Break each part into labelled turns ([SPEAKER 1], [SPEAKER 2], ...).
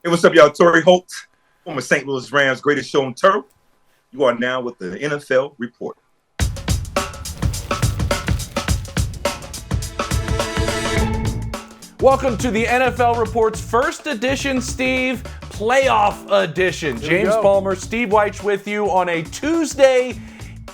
[SPEAKER 1] Hey, what's up, y'all? Torrey Holt, former St. Louis Rams, greatest show on turf. You are now with the NFL Report.
[SPEAKER 2] Welcome to the NFL Report's first edition, Steve, playoff edition. James Palmer, Steve Weich with you on a Tuesday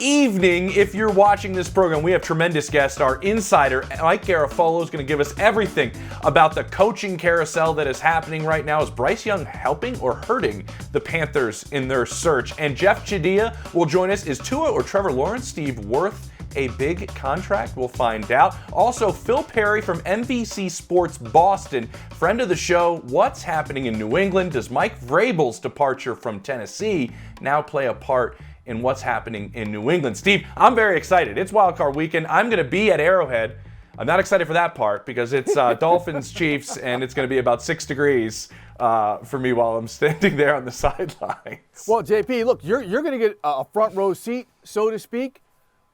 [SPEAKER 2] evening. If you're watching this program, we have tremendous guests. Our insider, Mike Garafolo, is going to give us everything about the coaching carousel that is happening right now. Is Bryce Young helping or hurting the Panthers in their search? And Jeff Chidia will join us. Is Tua or Trevor Lawrence, Steve, worth a big contract? We'll find out. Also, Phil Perry from NBC Sports Boston, friend of the show. What's happening in New England? Does Mike Vrabel's departure from Tennessee now play a part in what's happening in New England? Steve, I'm very excited. It's Wild Card Weekend. I'm going to be at Arrowhead. I'm not excited for that part because it's Dolphins Chiefs, and it's going to be about 6 degrees for me while I'm standing there on the sidelines.
[SPEAKER 3] Well, JP, look, you're going to get a front row seat, so to speak.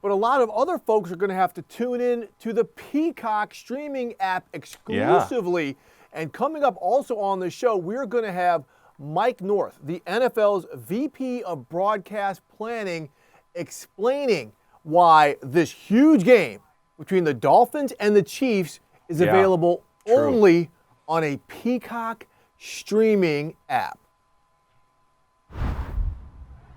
[SPEAKER 3] But a lot of other folks are going to have to tune in to the Peacock streaming app exclusively. Yeah. And coming up also on the show, we're going to have Mike North, the NFL's VP of Broadcast Planning, explaining why this huge game between the Dolphins and the Chiefs is available only on a Peacock streaming app.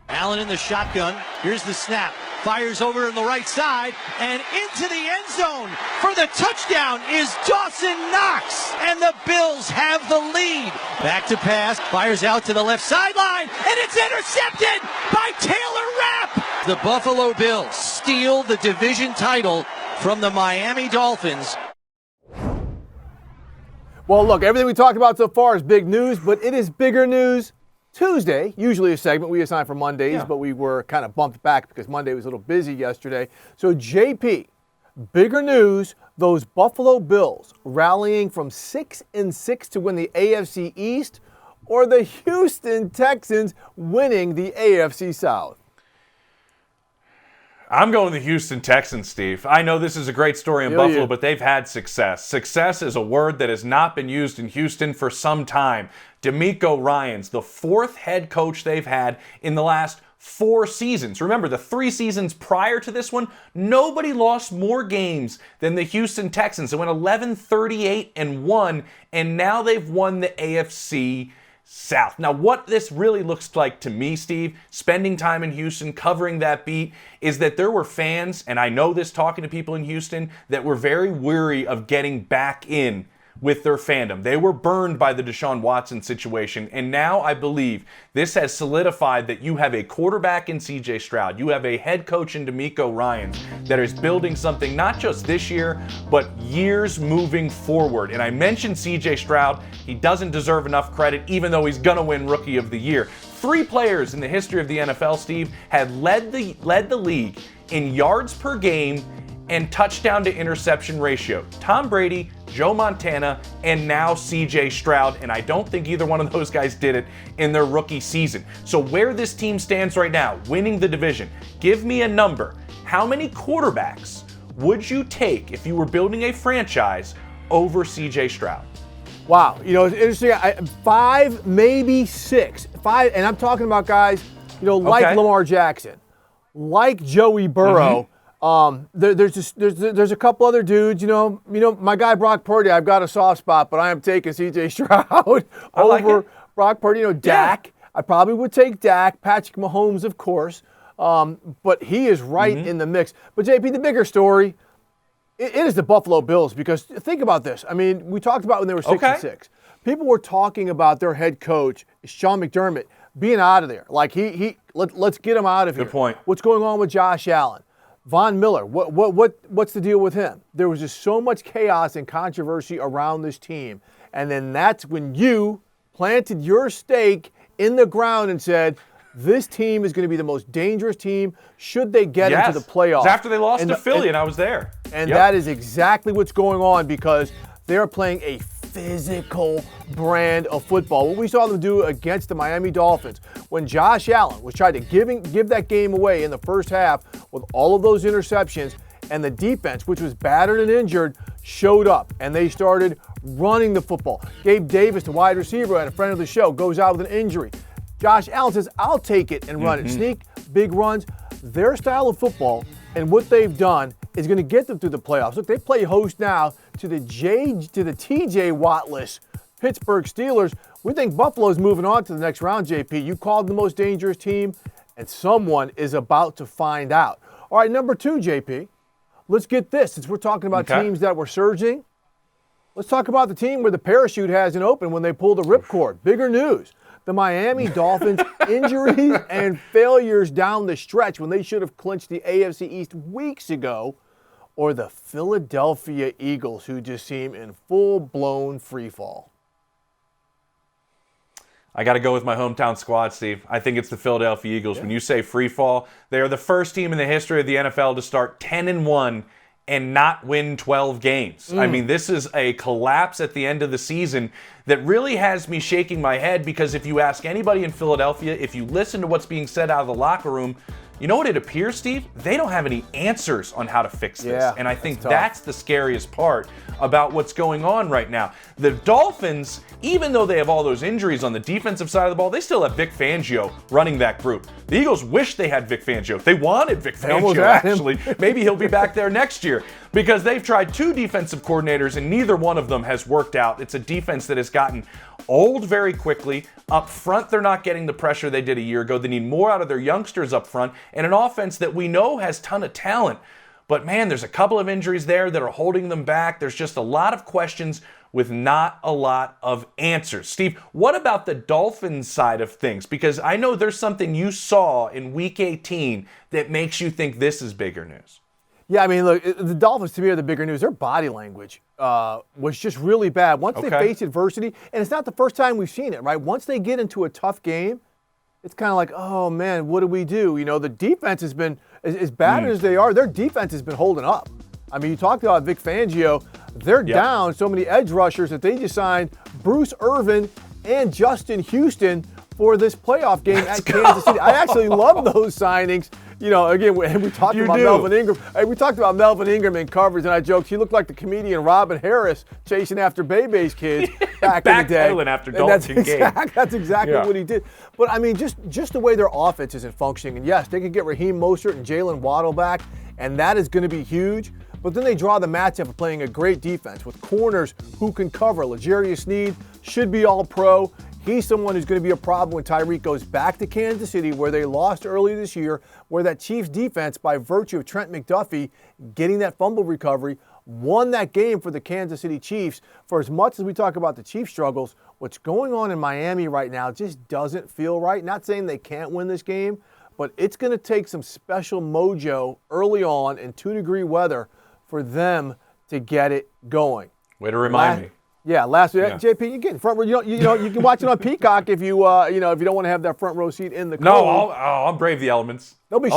[SPEAKER 4] Allen in the shotgun. Here's the snap. Fires over on the right side and into the end zone for the touchdown is Dawson Knox. And the Bills have the lead. Back to pass. Fires out to the left sideline. And it's intercepted by Taylor Rapp. The Buffalo Bills steal the division title from the Miami Dolphins.
[SPEAKER 3] Well, look, everything we talked about so far is big news, but it is bigger news Tuesday, usually a segment we assign for Mondays, but we were kind of bumped back because Monday was a little busy yesterday. So, JP, bigger news, those Buffalo Bills rallying from 6-6 to win the AFC East, or the Houston Texans winning the AFC South?
[SPEAKER 2] I'm going the Houston Texans, Steve. I know this is a great story in Buffalo, but they've had success. Success is a word that has not been used in Houston for some time. DeMeco Ryans, the fourth head coach they've had in the last 4 seasons. Remember, the 3 seasons prior to this one, nobody lost more games than the Houston Texans. They went 11-38-1, and now they've won the AFC South. Now, what this really looks like to me, Steve, spending time in Houston, covering that beat, is that there were fans, and I know this talking to people in Houston, that were very weary of getting back in with their fandom. They were burned by the Deshaun Watson situation, and now I believe this has solidified that you have a quarterback in C.J. Stroud, you have a head coach in DeMeco Ryans that is building something not just this year, but years moving forward. And I mentioned C.J. Stroud. He doesn't deserve enough credit, even though he's going to win Rookie of the Year. 3 players in the history of the NFL, Steve, had led the league in yards per game and touchdown to interception ratio. Tom Brady, Joe Montana, and now C.J. Stroud, and I don't think either one of those guys did it in their rookie season. So where this team stands right now, winning the division, give me a number. How many quarterbacks would you take if you were building a franchise over C.J. Stroud?
[SPEAKER 3] Wow, it's interesting. 5, maybe 6. 5, and I'm talking about guys, like Lamar Jackson, like Joey Burrow. There's a couple other dudes, my guy Brock Purdy, I've got a soft spot, but I am taking C.J. Stroud over Brock Purdy. Dak, I probably would take Dak, Patrick Mahomes, of course, but he is right in the mix. But JP, the bigger story, it is the Buffalo Bills, because think about this. I mean, we talked about when they were 6-6. People were talking about their head coach, Sean McDermott, being out of there. Like let's get him out of here.
[SPEAKER 2] Good point.
[SPEAKER 3] What's going on with Josh Allen? Von Miller, what's the deal with him? There was just so much chaos and controversy around this team. And then that's when you planted your stake in the ground and said, this team is going to be the most dangerous team should they get into the playoffs.
[SPEAKER 2] It was after they lost to Philly, and I was there.
[SPEAKER 3] And that is exactly what's going on, because they're playing a physical brand of football. What we saw them do against the Miami Dolphins when Josh Allen was trying to give that game away in the first half with all of those interceptions, and the defense, which was battered and injured, showed up, and they started running the football. Gabe Davis, the wide receiver, and a friend of the show, goes out with an injury. Josh Allen says, I'll take it and run it. Sneak, big runs. Their style of football and what they've done is going to get them through the playoffs. Look, they play host now to the TJ Wattless Pittsburgh Steelers. We think Buffalo's moving on to the next round, JP. You called the most dangerous team, and someone is about to find out. All right, number 2, JP. Let's get this. Since we're talking about teams that were surging, let's talk about the team where the parachute hasn't opened when they pulled the ripcord. Bigger news. The Miami Dolphins' injuries and failures down the stretch when they should have clinched the AFC East weeks ago, or the Philadelphia Eagles, who just seem in full-blown freefall.
[SPEAKER 2] I got to go with my hometown squad, Steve. I think it's the Philadelphia Eagles. When you say free fall, they are the first team in the history of the NFL to start 10-1 and not win 12 games. I mean, this is a collapse at the end of the season that really has me shaking my head, because if you ask anybody in Philadelphia, if you listen to what's being said out of the locker room, you know what it appears, Steve? They don't have any answers on how to fix this.
[SPEAKER 3] Yeah,
[SPEAKER 2] and I think that's the scariest part about what's going on right now. The Dolphins, even though they have all those injuries on the defensive side of the ball, they still have Vic Fangio running that group. The Eagles wish they had Vic Fangio. They wanted Vic Fangio, actually. Maybe he'll be back there next year, because they've tried 2 defensive coordinators and neither one of them has worked out. It's a defense that has gotten old very quickly. Up front, they're not getting the pressure they did a year ago. They need more out of their youngsters up front, and an offense that we know has a ton of talent. But man, there's a couple of injuries there that are holding them back. There's just a lot of questions with not a lot of answers. Steve, what about the Dolphins side of things? Because I know there's something you saw in Week 18 that makes you think this is bigger news.
[SPEAKER 3] Yeah, I mean, look, the Dolphins, to me, are the bigger news. Their body language was just really bad. Once they face adversity, and it's not the first time we've seen it, right? Once they get into a tough game, it's kind of like, oh, man, what do we do? You know, the defense has been, as bad as they are, their defense has been holding up. I mean, you talked about Vic Fangio. They're down so many edge rushers that they just signed Bruce Irvin and Justin Houston for this playoff game at Kansas City. I actually love those signings. You know, again, we talked about Melvin Ingram. We talked about Melvin Ingram in coverage, and I joked he looked like the comedian Robin Harris chasing after Bebe's kids back in the day.
[SPEAKER 2] Backpedaling after Dalton Gay.
[SPEAKER 3] That's exactly what he did. But, I mean, just the way their offense isn't functioning. And, yes, they could get Raheem Mostert and Jalen Waddle back, and that is going to be huge. But then they draw the matchup of playing a great defense with corners who can cover. L'Jarius Sneed should be all pro. He's someone who's going to be a problem when Tyreek goes back to Kansas City, where they lost early this year, where that Chiefs defense, by virtue of Trent McDuffie getting that fumble recovery, won that game for the Kansas City Chiefs. For as much as we talk about the Chiefs' struggles, what's going on in Miami right now just doesn't feel right. Not saying they can't win this game, but it's going to take some special mojo early on in 2-degree weather for them to get it going.
[SPEAKER 2] Way to remind me.
[SPEAKER 3] Yeah, JP, you get front row. You can watch it on Peacock if you if you don't want to have that front row seat in the cold.
[SPEAKER 2] No, I'll brave the elements.
[SPEAKER 3] They'll be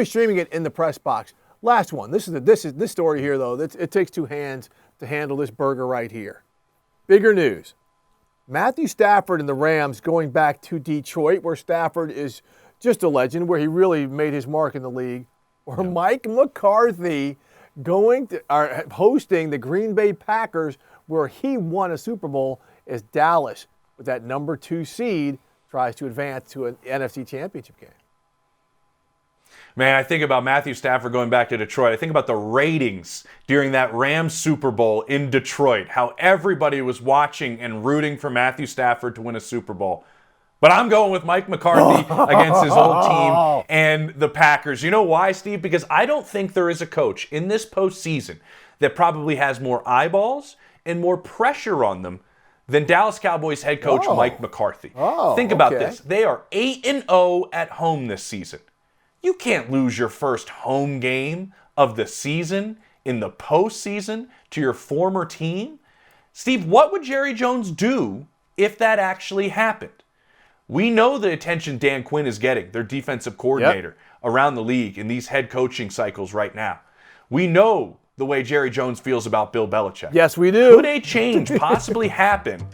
[SPEAKER 3] streaming it in the press box. Last one. This story here though. It takes 2 hands to handle this burger right here. Bigger news. Matthew Stafford and the Rams going back to Detroit, where Stafford is just a legend, where he really made his mark in the league. Or Mike McCarthy hosting the Green Bay Packers, where he won a Super Bowl, as Dallas, with that number 2 seed, tries to advance to an NFC Championship game.
[SPEAKER 2] Man, I think about Matthew Stafford going back to Detroit. I think about the ratings during that Rams Super Bowl in Detroit, how everybody was watching and rooting for Matthew Stafford to win a Super Bowl. But I'm going with Mike McCarthy against his old team and the Packers. You know why, Steve? Because I don't think there is a coach in this postseason that probably has more eyeballs and more pressure on them than Dallas Cowboys head coach Mike McCarthy. Think about this. They are 8-0 at home this season. You can't lose your first home game of the season in the postseason to your former team. Steve, what would Jerry Jones do if that actually happened? We know the attention Dan Quinn is getting, their defensive coordinator, around the league in these head coaching cycles right now. We know the way Jerry Jones feels about Bill Belichick.
[SPEAKER 3] Yes, we do.
[SPEAKER 2] Could a change possibly happen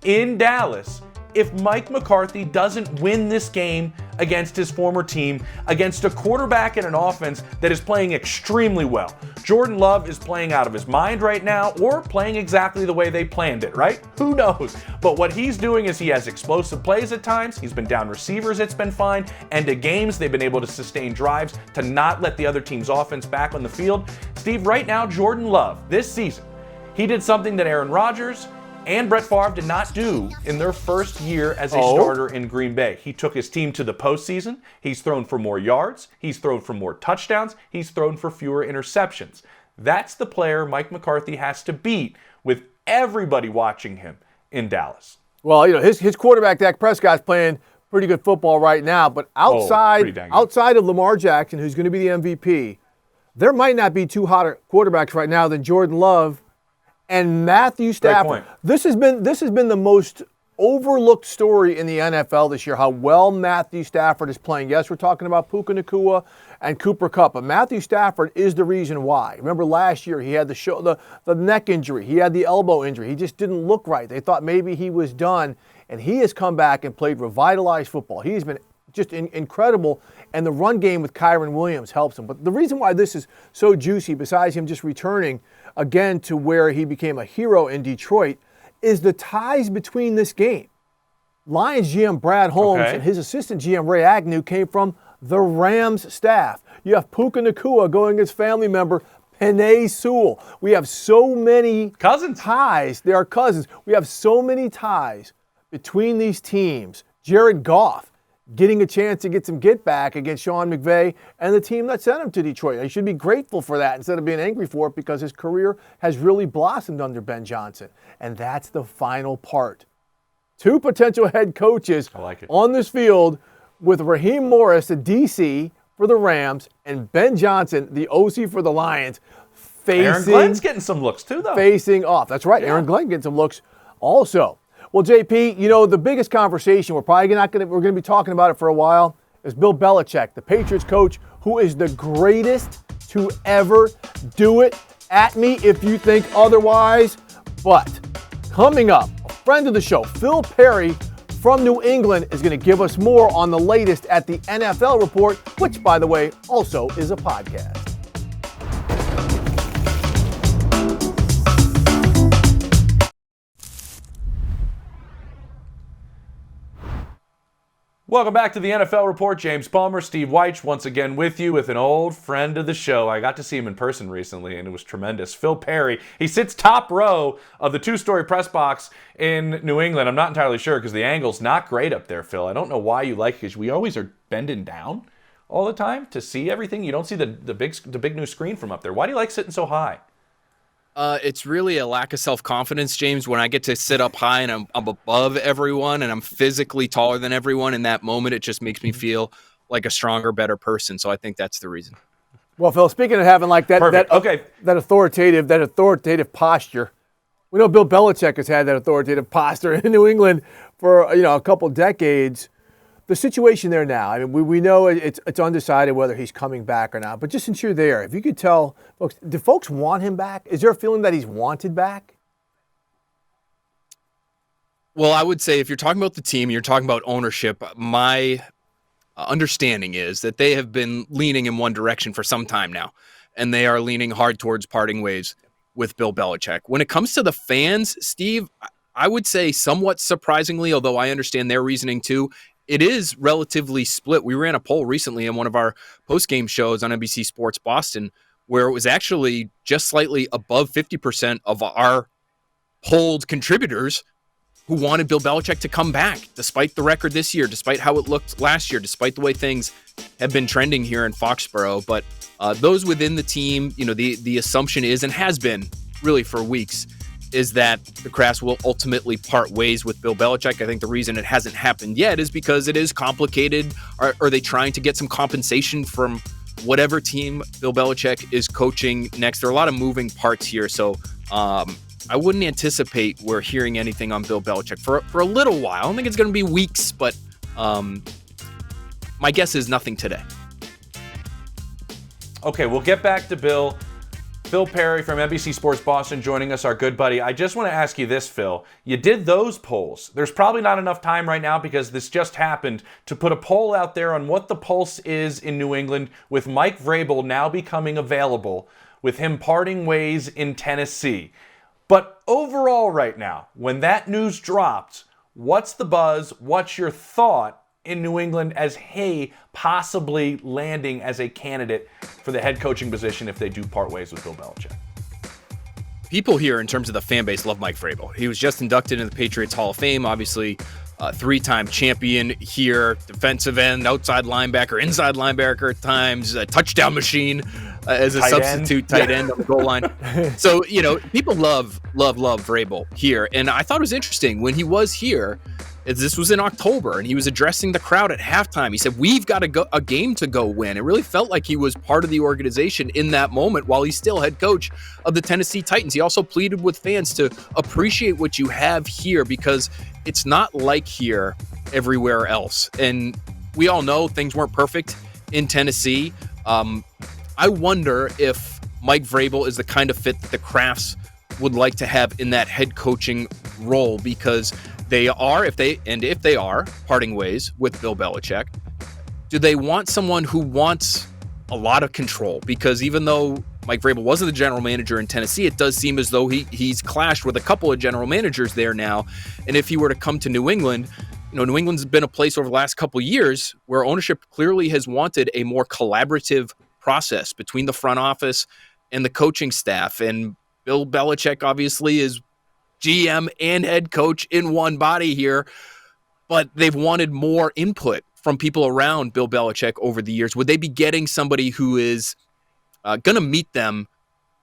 [SPEAKER 2] in Dallas if Mike McCarthy doesn't win this game against his former team, against a quarterback and an offense that is playing extremely well. Jordan Love is playing out of his mind right now, or playing exactly the way they planned it, right? Who knows? But what he's doing is he has explosive plays at times, he's been down receivers, it's been fine, and to games they've been able to sustain drives to not let the other team's offense back on the field. Steve, right now, Jordan Love, this season, he did something that Aaron Rodgers and Brett Favre did not do in their first year as a starter in Green Bay. He took his team to the postseason. He's thrown for more yards. He's thrown for more touchdowns. He's thrown for fewer interceptions. That's the player Mike McCarthy has to beat with everybody watching him in Dallas.
[SPEAKER 3] Well, his quarterback, Dak Prescott's playing pretty good football right now, but outside of Lamar Jackson, who's going to be the MVP, there might not be two hotter quarterbacks right now than Jordan Love and Matthew Stafford. This has been the most overlooked story in the NFL this year, how well Matthew Stafford is playing. Yes, we're talking about Puka Nacua and Cooper Kupp, but Matthew Stafford is the reason why. Remember last year he had the neck injury, he had the elbow injury. He just didn't look right. They thought maybe he was done, and he has come back and played revitalized football. He's been just incredible, and the run game with Kyron Williams helps him. But the reason why this is so juicy, besides him just returning again to where he became a hero in Detroit, is the ties between this game. Lions GM Brad Holmes and his assistant GM Ray Agnew came from the Rams staff. You have Puka Nacua going against family member Penei Sewell. We have so many ties. They are cousins. We have so many ties between these teams. Jared Goff getting a chance to get some get-back against Sean McVay and the team that sent him to Detroit. He should be grateful for that instead of being angry for it, because his career has really blossomed under Ben Johnson. And that's the final part. Two potential head coaches on this field, with Raheem Morris, the DC for the Rams, and Ben Johnson, the OC for the Lions, facing...
[SPEAKER 2] Aaron Glenn's getting some looks too, though.
[SPEAKER 3] Facing off. That's right. Yeah. Aaron Glenn getting some looks also. Well, JP, the biggest conversation, we're going to be talking about it for a while, is Bill Belichick, the Patriots coach, who is the greatest to ever do it. At me if you think otherwise. But coming up, a friend of the show, Phil Perry from New England, is going to give us more on the latest at the NFL Report, which, by the way, also is a podcast.
[SPEAKER 2] Welcome back to the NFL Report. James Palmer, Steve Weich, once again with you with an old friend of the show. I got to see him in person recently, and it was tremendous. Phil Perry. He sits top row of the two-story press box in New England. I'm not entirely sure because the angle's not great up there, Phil. I don't know why you like it, because we always are bending down all the time to see everything. You don't see the big new screen from up there. Why do you like sitting so high?
[SPEAKER 5] It's really a lack of self-confidence, James, when I get to sit up high and I'm above everyone and I'm physically taller than everyone. In that moment, it just makes me feel like a stronger, better person. So I think that's the reason.
[SPEAKER 3] Well, Phil, speaking of having like that authoritative posture, we know Bill Belichick has had that authoritative posture in New England for a couple decades. The situation there now, I mean, we know it's undecided whether he's coming back or not, but just since you're there, if you could tell folks, do folks want him back? Is there a feeling that he's wanted back?
[SPEAKER 5] Well, I would say if you're talking about the team, you're talking about ownership, my understanding is that they have been leaning in one direction for some time now, and they are leaning hard towards parting ways with Bill Belichick. When it comes to the fans, Steve, I would say somewhat surprisingly, although I understand their reasoning too, it is relatively split. We ran a poll recently in one of our post-game shows on NBC Sports Boston, where it was actually just slightly above 50% of our polled contributors who wanted Bill Belichick to come back, despite the record this year, despite how it looked last year, despite the way things have been trending here in Foxborough. But those within the team, the assumption is, and has been really for weeks, is that the Crafts will ultimately part ways with Bill Belichick. I think the reason it hasn't happened yet is because it is complicated. Are they trying to get some compensation from whatever team Bill Belichick is coaching next? There are a lot of moving parts here, so I wouldn't anticipate we're hearing anything on Bill Belichick for a little while. I don't think it's going to be weeks, but my guess is nothing today.
[SPEAKER 2] Okay, we'll get back to Bill. Phil Perry from NBC Sports Boston joining us, our good buddy. I just want to ask you this, Phil. You did those polls. There's probably not enough time right now because this just happened to put a poll out there on what the pulse is in New England with Mike Vrabel now becoming available, with him parting ways in Tennessee. But overall right now, when that news dropped, what's the buzz? What's your thought in New England as Hay possibly landing as a candidate for the head coaching position if they do part ways with Bill Belichick?
[SPEAKER 5] People here, in terms of the fan base, love Mike Vrabel. He was just inducted into the Patriots Hall of Fame, obviously three-time champion here, defensive end, outside linebacker, inside linebacker at times, a touchdown machine as a substitute tight end on the goal line. So, people love Vrabel here. And I thought it was interesting when he was here. This was in October, and he was addressing the crowd at halftime. He said, we've got a game to go win. It really felt like he was part of the organization in that moment while he's still head coach of the Tennessee Titans. He also pleaded with fans to appreciate what you have here because it's not like here everywhere else. And we all know things weren't perfect in Tennessee. I wonder if Mike Vrabel is the kind of fit that the Crafts would like to have in that head coaching role, because they are, if they are parting ways with Bill Belichick, do they want someone who wants a lot of control? Because even though Mike Vrabel wasn't the general manager in Tennessee, it does seem as though he's clashed with a couple of general managers there now. And if he were to come to New England, New England's been a place over the last couple of years where ownership clearly has wanted a more collaborative process between the front office and the coaching staff. And Bill Belichick obviously is GM and head coach in one body here, but they've wanted more input from people around Bill Belichick over the years. Would they be getting somebody who is going to meet them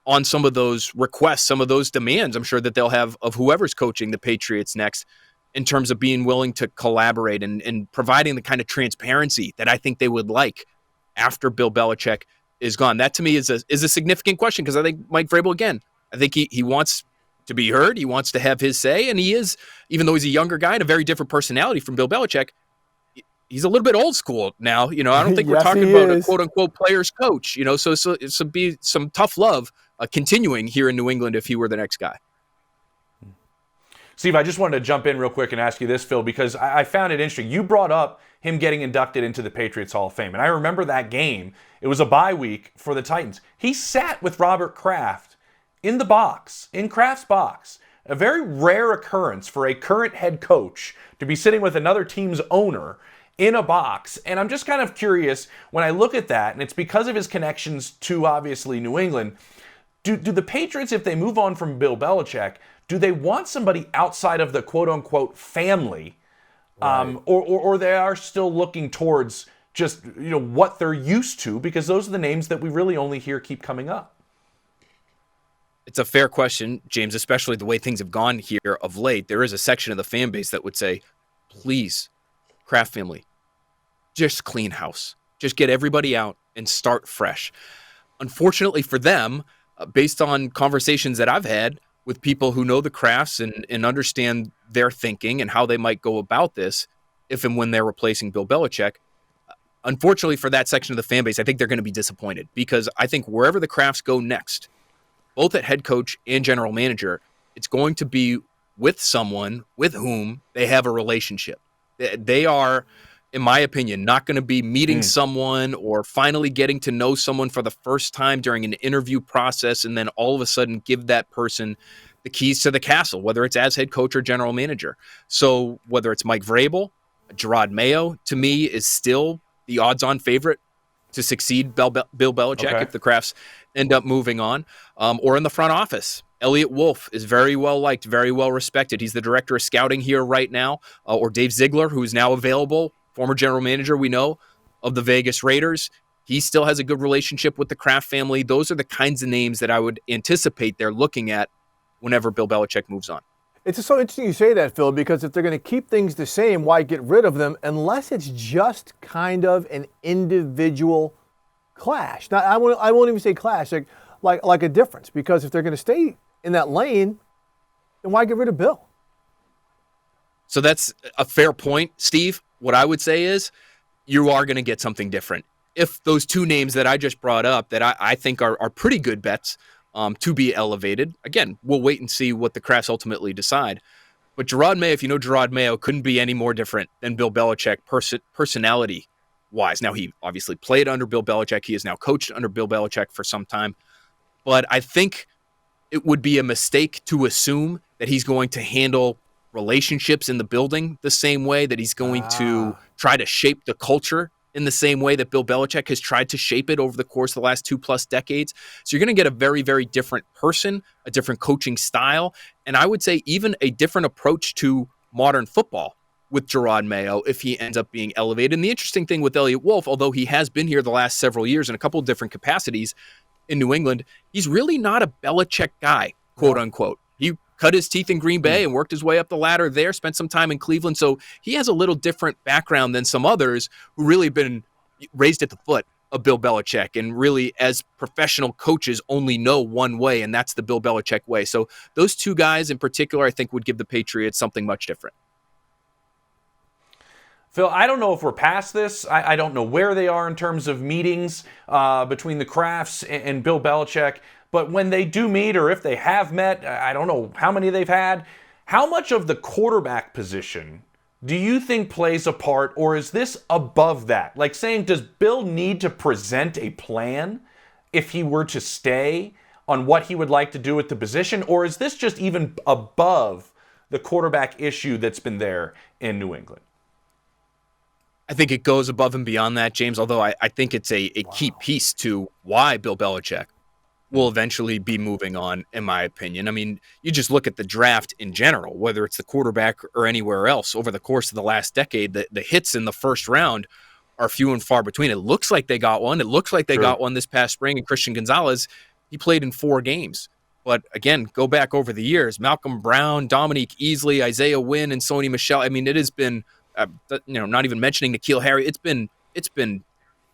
[SPEAKER 5] on some of those requests, some of those demands I'm sure that they'll have of whoever's coaching the Patriots next, in terms of being willing to collaborate and providing the kind of transparency that I think they would like after Bill Belichick is gone? That to me is a significant question, because I think Mike Vrabel, again, I think he wants to be heard. He wants to have his say, and he is, even though he's a younger guy and a very different personality from Bill Belichick, he's a little bit old school now. I don't think we're talking about a quote unquote player's coach. So it'd be some tough love continuing here in New England if he were the next guy.
[SPEAKER 2] Steve, I just wanted to jump in real quick and ask you this, Phil, because I found it interesting. You brought up him getting inducted into the Patriots Hall of Fame, and I remember that game. It was a bye week for the Titans. He sat with Robert Kraft in the box, in Kraft's box. A very rare occurrence for a current head coach to be sitting with another team's owner in a box. And I'm just kind of curious, when I look at that, and it's because of his connections to, obviously, New England, do the Patriots, if they move on from Bill Belichick, do they want somebody outside of the quote-unquote family, right, or they are still looking towards just what they're used to, because those are the names that we really only hear keep coming up?
[SPEAKER 5] It's a fair question, James, especially the way things have gone here of late. There is a section of the fan base that would say, please, Kraft family, just clean house. Just get everybody out and start fresh. Unfortunately for them, based on conversations that I've had with people who know the Crafts and understand their thinking and how they might go about this, if and when they're replacing Bill Belichick, unfortunately for that section of the fan base, I think they're going to be disappointed, because I think wherever the Crafts go next, both at head coach and general manager, it's going to be with someone with whom they have a relationship. They are, in my opinion, not going to be meeting someone or finally getting to know someone for the first time during an interview process and then all of a sudden give that person the keys to the castle, whether it's as head coach or general manager. So whether it's Mike Vrabel, Gerard Mayo, to me, is still the odds-on favorite to succeed Bill Belichick if the Crafts end up moving on, or in the front office. Elliot Wolf is very well liked, very well respected. He's the director of scouting here right now, or Dave Ziegler, who is now available, former general manager, we know, of the Vegas Raiders. He still has a good relationship with the Kraft family. Those are the kinds of names that I would anticipate they're looking at whenever Bill Belichick moves on.
[SPEAKER 3] It's just so interesting you say that, Phil, because if they're going to keep things the same, why get rid of them unless it's just kind of an individual clash? Now, I won't even say clash, like a difference, because if they're going to stay in that lane, then why get rid of Bill?
[SPEAKER 5] So that's a fair point, Steve. What I would say is you are going to get something different. If those two names that I just brought up that I think are pretty good bets to be elevated. Again, we'll wait and see what the Crafts ultimately decide. But Gerard Mayo, if you know Gerard Mayo, couldn't be any more different than Bill Belichick personality-wise. Now, he obviously played under Bill Belichick. He has now coached under Bill Belichick for some time. But I think it would be a mistake to assume that he's going to handle relationships in the building the same way, that he's going to try to shape the culture in the same way that Bill Belichick has tried to shape it over the course of the last 2+ decades. So you're going to get a very, very different person, a different coaching style, and I would say even a different approach to modern football with Gerard Mayo if he ends up being elevated. And the interesting thing with Elliott Wolf, although he has been here the last several years in a couple of different capacities in New England, he's really not a Belichick guy, quote unquote. He cut his teeth in Green Bay and worked his way up the ladder there, spent some time in Cleveland. So he has a little different background than some others who really been raised at the foot of Bill Belichick and really as professional coaches only know one way, and that's the Bill Belichick way. So those two guys in particular, I think, would give the Patriots something much different.
[SPEAKER 2] Phil, I don't know if we're past this. I don't know where they are in terms of meetings between the Crafts and Bill Belichick. But when they do meet, or if they have met, I don't know how many they've had, how much of the quarterback position do you think plays a part, or is this above that? Like saying, does Bill need to present a plan if he were to stay on what he would like to do with the position, or is this just even above the quarterback issue that's been there in New England?
[SPEAKER 5] I think it goes above and beyond that, James, although I think it's a key piece to why Bill Belichick will eventually be moving on, in my opinion. I mean, you just look at the draft in general, whether it's the quarterback or anywhere else. Over the course of the last decade, the hits in the first round are few and far between. It looks like they got one. It looks like they got one this past spring. And Christian Gonzalez, he played in 4 games. But again, go back over the years, Malcolm Brown, Dominique Easley, Isaiah Wynn, and Sony Michel. I mean, it has been, not even mentioning N'Keal Harry, it's been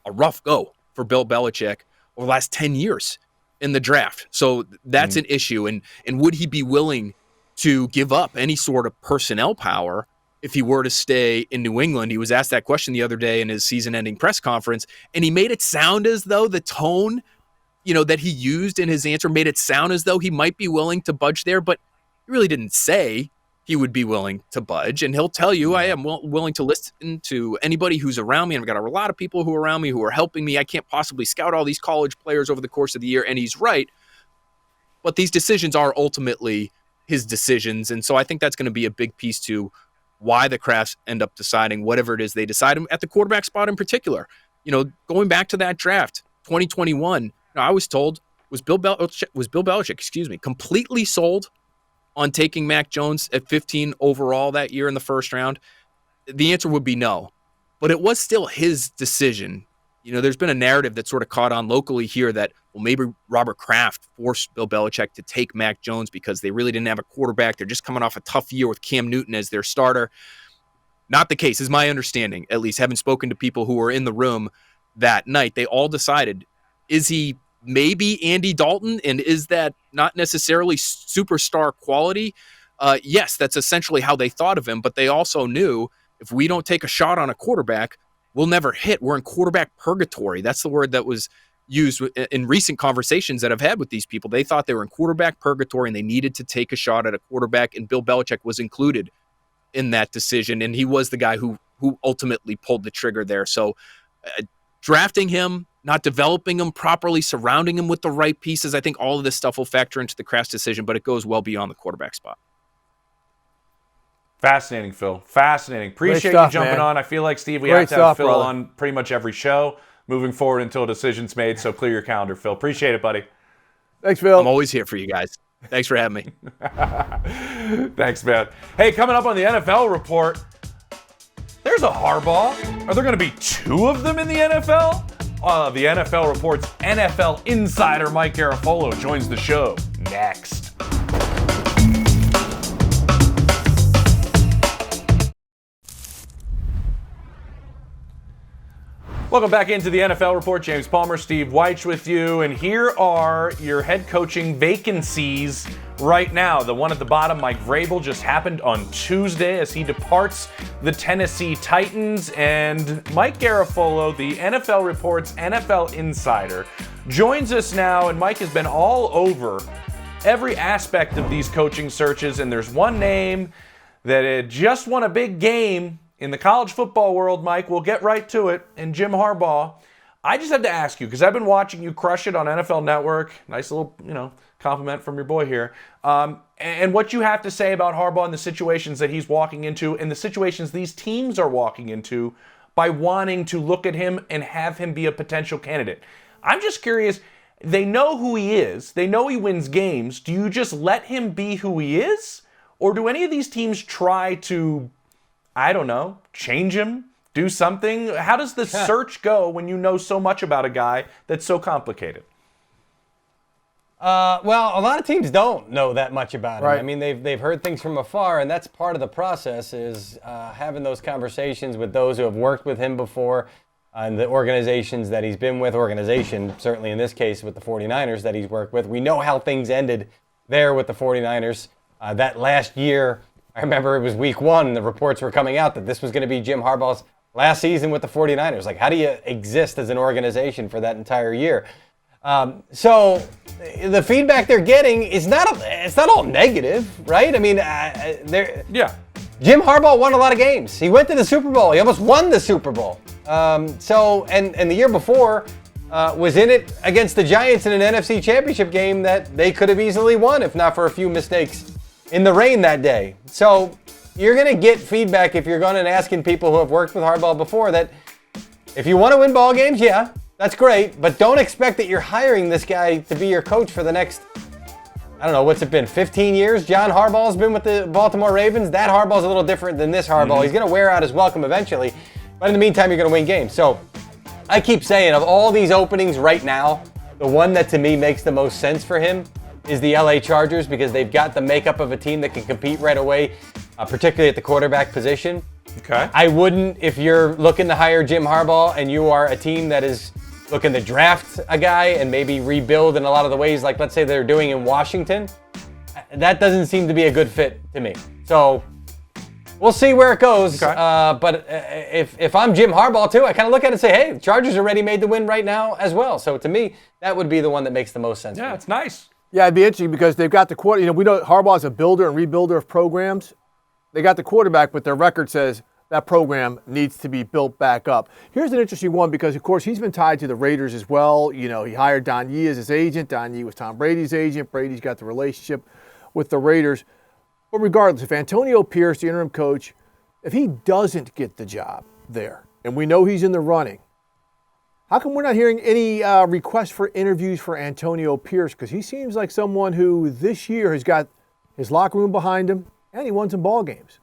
[SPEAKER 5] a rough go for Bill Belichick over the last 10 years. In the draft. So that's an issue. And would he be willing to give up any sort of personnel power if he were to stay in New England? He was asked that question the other day in his season-ending press conference, and he made it sound as though the tone, that he used in his answer made it sound as though he might be willing to budge there, but he really didn't say he would be willing to budge. And he'll tell you, I am willing to listen to anybody who's around me. And I've got a lot of people who are around me who are helping me. I can't possibly scout all these college players over the course of the year. And he's right. But these decisions are ultimately his decisions. And so I think that's going to be a big piece to why the Crafts end up deciding whatever it is they decide at the quarterback spot in particular. Going back to that draft, 2021, I was told, was Bill Belichick, completely sold on taking Mac Jones at 15 overall that year in the first round? The answer would be no. But it was still his decision. There's been a narrative that sort of caught on locally here that, well, maybe Robert Kraft forced Bill Belichick to take Mac Jones because they really didn't have a quarterback. They're just coming off a tough year with Cam Newton as their starter. Not the case, is my understanding, at least having spoken to people who were in the room that night. They all decided, is he maybe Andy Dalton, and is that not necessarily superstar quality? Yes, that's essentially how they thought of him, but they also knew if we don't take a shot on a quarterback, we'll never hit. We're in quarterback purgatory. That's the word that was used in recent conversations that I've had with these people. They thought they were in quarterback purgatory and they needed to take a shot at a quarterback, and Bill Belichick was included in that decision, and he was the guy who ultimately pulled the trigger there. So drafting him, not developing him properly, surrounding him with the right pieces. I think all of this stuff will factor into the Crafts decision, but it goes well beyond the quarterback spot.
[SPEAKER 2] Fascinating, Phil. Fascinating. Appreciate you jumping on. I feel like, Steve, we have to have Phil on pretty much every show moving forward until a decision's made, so clear your calendar, Phil. Appreciate it, buddy.
[SPEAKER 3] Thanks, Phil.
[SPEAKER 5] I'm always here for you guys. Thanks for having me.
[SPEAKER 2] Thanks, man. Hey, coming up on the NFL report, there's a Harbaugh. Are there going to be 2 of them in the NFL? The NFL report's NFL insider Mike Garafolo joins the show next. Welcome back into the NFL report. James Palmer, Steve Weich with you, and here are your head coaching vacancies right now. The one at the bottom, Mike Vrabel, just happened on Tuesday as he departs the Tennessee Titans, and Mike Garafolo, the NFL report's NFL insider, joins us now, and Mike has been all over every aspect of these coaching searches, and there's one name that had just won a big game in the college football world, Mike. We'll get right to it, and Jim Harbaugh. I just have to ask you, because I've been watching you crush it on NFL Network. Nice little, compliment from your boy here. And what you have to say about Harbaugh and the situations that he's walking into and the situations these teams are walking into by wanting to look at him and have him be a potential candidate. I'm just curious, they know who he is. They know he wins games. Do you just let him be who he is? Or do any of these teams try to, change him? Do something? How does the search go when you know so much about a guy that's so complicated?
[SPEAKER 6] Well, a lot of teams don't know that much about him.
[SPEAKER 3] Right.
[SPEAKER 6] I mean, they've heard things from afar, and that's part of the process is having those conversations with those who have worked with him before and the organizations that he's been with, certainly in this case with the 49ers that he's worked with. We know how things ended there with the 49ers. That last year, I remember it was week 1, the reports were coming out that this was going to be Jim Harbaugh's last season with the 49ers. Like, how do you exist as an organization for that entire year? So the feedback they're getting is it's not all negative, right? I mean, Jim Harbaugh won a lot of games. He went to the Super Bowl. He almost won the Super Bowl. And the year before was in it against the Giants in an NFC Championship game that they could have easily won if not for a few mistakes in the rain that day. So you're going to get feedback if you're going and asking people who have worked with Harbaugh before that if you want to win ball games, yeah, that's great, but don't expect that you're hiring this guy to be your coach for the next, what's it been, 15 years? John Harbaugh's been with the Baltimore Ravens. That Harbaugh's a little different than this Harbaugh. He's going to wear out his welcome eventually, but in the meantime, you're going to win games. So I keep saying, of all these openings right now, the one that to me makes the most sense for him is the LA Chargers because they've got the makeup of a team that can compete right away, particularly at the quarterback position.
[SPEAKER 2] Okay.
[SPEAKER 6] I wouldn't, if you're looking to hire Jim Harbaugh and you are a team that is looking to draft a guy and maybe rebuild in a lot of the ways, like let's say they're doing in Washington, that doesn't seem to be a good fit to me. So we'll see where it goes.
[SPEAKER 2] Okay.
[SPEAKER 6] But if I'm Jim Harbaugh too, I kind of look at it and say, hey, the Chargers are ready made to win right now as well. So to me, that would be the one that makes the most sense.
[SPEAKER 2] Yeah, it's nice.
[SPEAKER 3] Yeah, it'd be interesting because they've got the quarter. We know Harbaugh's a builder and rebuilder of programs. They got the quarterback, but their record says that program needs to be built back up. Here's an interesting one because, of course, he's been tied to the Raiders as well. He hired Don Yee as his agent. Don Yee was Tom Brady's agent. Brady's got the relationship with the Raiders. But regardless, if Antonio Pierce, the interim coach, if he doesn't get the job there, and we know he's in the running, how come we're not hearing any requests for interviews for Antonio Pierce? Because he seems like someone who this year has got his locker room behind him, and he won some ball games.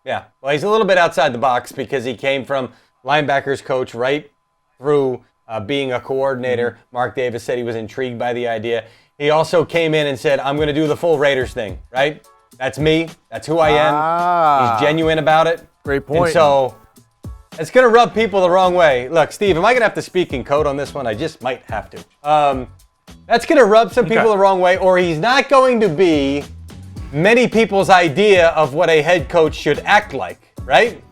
[SPEAKER 6] Yeah, well, he's a little bit outside the box because he came from linebackers coach right through being a coordinator. Mark Davis said he was intrigued by the idea. He also came in and said, I'm going to do the full Raiders thing, right? That's me. That's who I am. He's genuine about it.
[SPEAKER 3] Great point.
[SPEAKER 6] And so it's going to rub people the wrong way. Look, Steve, am I going to have to speak in code on this one? I just might have to. That's going to rub some people the wrong way, or he's not going to be many people's idea of what a head coach should act like, right?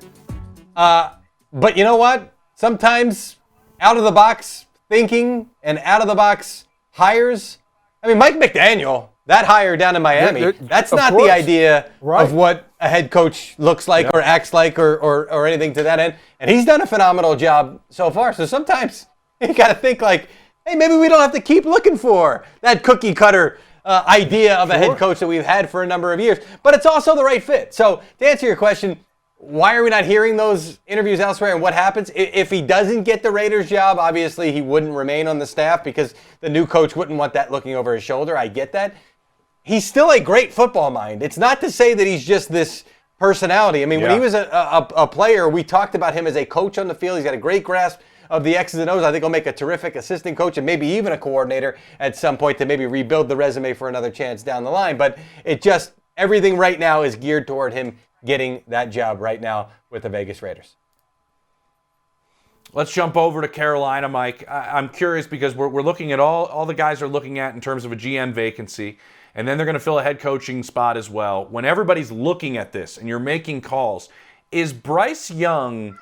[SPEAKER 6] But you know what? Sometimes out-of-the-box thinking and out-of-the-box hires. I mean, Mike McDaniel, that hire down in Miami, that's not the idea of what a head coach looks like or acts like or anything to that end. And he's done a phenomenal job so far. So sometimes you got to think like, hey, maybe we don't have to keep looking for that cookie-cutter idea of a head coach that we've had for a number of years, but it's also the right fit. So to answer your question, why are we not hearing those interviews elsewhere and what happens? If he doesn't get the Raiders job, obviously he wouldn't remain on the staff because the new coach wouldn't want that looking over his shoulder. I get that. He's still a great football mind. It's not to say that he's just this personality. I mean, when he was a player, we talked about him as a coach on the field. He's got a great grasp of the X's and O's. I think he'll make a terrific assistant coach and maybe even a coordinator at some point to maybe rebuild the resume for another chance down the line. But everything right now is geared toward him getting that job right now with the Vegas Raiders.
[SPEAKER 2] Let's jump over to Carolina, Mike. I'm curious because we're looking at all the guys are looking at in terms of a GM vacancy, and then they're going to fill a head coaching spot as well. When everybody's looking at this and you're making calls, is Bryce Young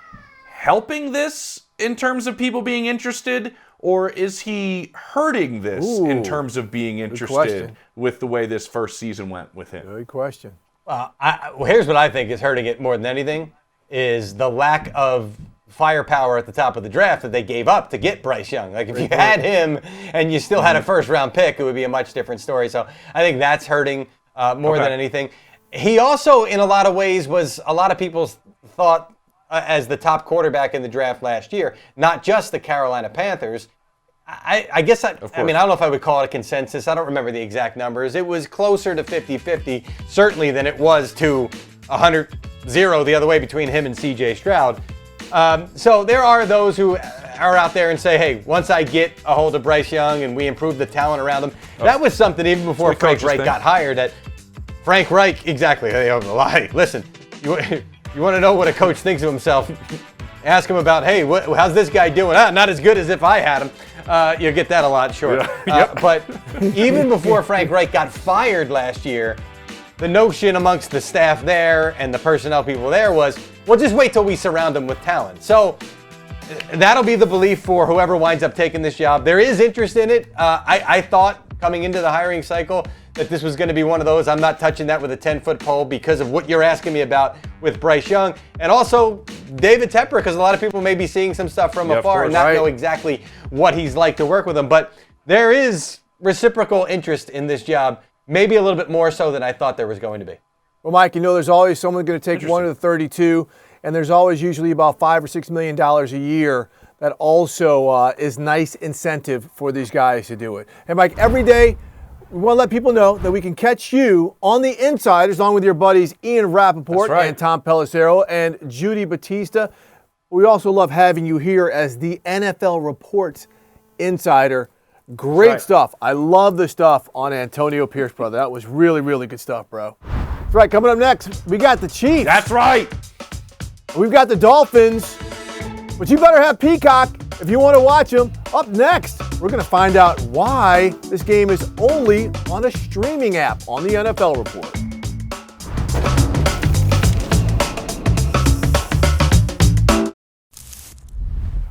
[SPEAKER 2] helping this in terms of people being interested, or is he hurting this in terms of being interested with the way this first season went with him?
[SPEAKER 3] Good question.
[SPEAKER 6] Well, here's what I think is hurting it more than anything is the lack of firepower at the top of the draft that they gave up to get Bryce Young. Like, if you had him and you still had a first-round pick, it would be a much different story. So I think that's hurting more than anything. He also, in a lot of ways, was a lot of people's thought as the top quarterback in the draft last year, not just the Carolina Panthers. I guess, I mean, I don't know if I would call it a consensus. I don't remember the exact numbers. It was closer to 50-50, certainly, than it was to 100-0 the other way between him and C.J. Stroud. So there are those who are out there and say, hey, once I get a hold of Bryce Young and we improve the talent around him, that was something even before Frank Reich got hired. That Frank Reich, exactly. Hey, listen, you want to know what a coach thinks of himself? Ask him about, hey, how's this guy doing? Not as good as if I had him. You'll get that a lot, sure. But even before Frank Reich got fired last year, the notion amongst the staff there and the personnel people there was, well, just wait till we surround them with talent. So that'll be the belief for whoever winds up taking this job. There is interest in it. I thought coming into the hiring cycle that this was going to be one of those, I'm not touching that with a 10-foot pole because of what you're asking me about with Bryce Young. And also David Tepper, because a lot of people may be seeing some stuff from afar and not know exactly what he's like to work with him. But there is reciprocal interest in this job, maybe a little bit more so than I thought there was going to be.
[SPEAKER 3] Well, Mike, there's always someone going to take one of the 32, and there's always usually about $5 or $6 million a year that also is nice incentive for these guys to do it. And Mike, every day, we want to let people know that we can catch you on the Insiders along with your buddies Ian Rappaport and Tom Pelissero and Judy Batista. We also love having you here as the NFL Reports Insider. Great stuff. I love the stuff on Antonio Pierce, brother. That was really, really good stuff, bro. That's right. Coming up next, we got the Chiefs.
[SPEAKER 2] That's right.
[SPEAKER 3] We've got the Dolphins. But you better have Peacock if you want to watch them. Up next, we're going to find out why this game is only on a streaming app on the NFL Report.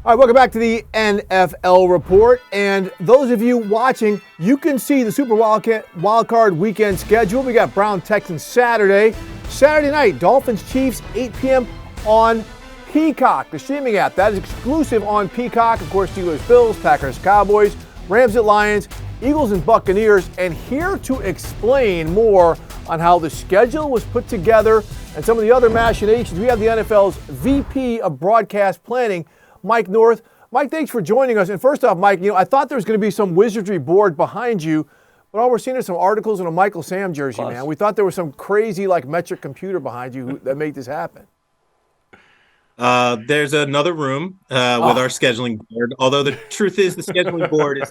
[SPEAKER 3] All right, welcome back to the NFL Report. And those of you watching, you can see the Super Wildcard weekend schedule. We got Brown Texans Saturday. Saturday night, Dolphins Chiefs, 8 p.m. on Peacock, the streaming app. That is exclusive on Peacock. Of course, Steelers Bills, Packers Cowboys, Rams at Lions, Eagles and Buccaneers. And here to explain more on how the schedule was put together and some of the other machinations, we have the NFL's VP of Broadcast Planning, Mike North. Mike, thanks for joining us. And first off, Mike, I thought there was going to be some wizardry board behind you, but all we're seeing is some articles in a Michael Sam jersey, man. We thought there was some crazy, metric computer behind you that made this happen.
[SPEAKER 7] There's another room with our scheduling board. Although the truth is, the scheduling board is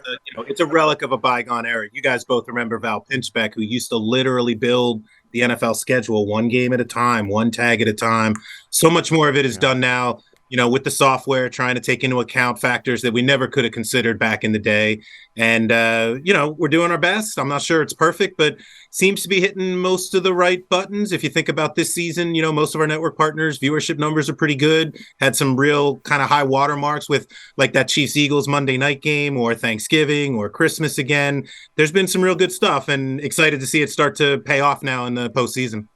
[SPEAKER 7] it's a relic of a bygone era. You guys both remember Val Pinchbeck, who used to literally build the NFL schedule one game at a time, one tag at a time. So much more of it is done now, with the software trying to take into account factors that we never could have considered back in the day. And, we're doing our best. I'm not sure it's perfect, but seems to be hitting most of the right buttons. If you think about this season, most of our network partners, viewership numbers are pretty good. Had some real kind of high watermarks with like that Chiefs-Eagles Monday night game or Thanksgiving or Christmas again. There's been some real good stuff and excited to see it start to pay off now in the postseason.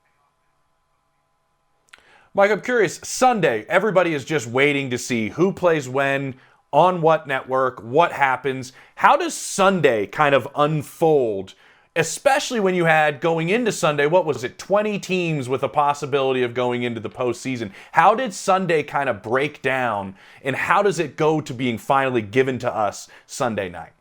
[SPEAKER 2] Mike, I'm curious, Sunday, everybody is just waiting to see who plays when, on what network, what happens. How does Sunday kind of unfold, especially when you had, going into Sunday, 20 teams with a possibility of going into the postseason? How did Sunday kind of break down, and how does it go to being finally given to us Sunday night?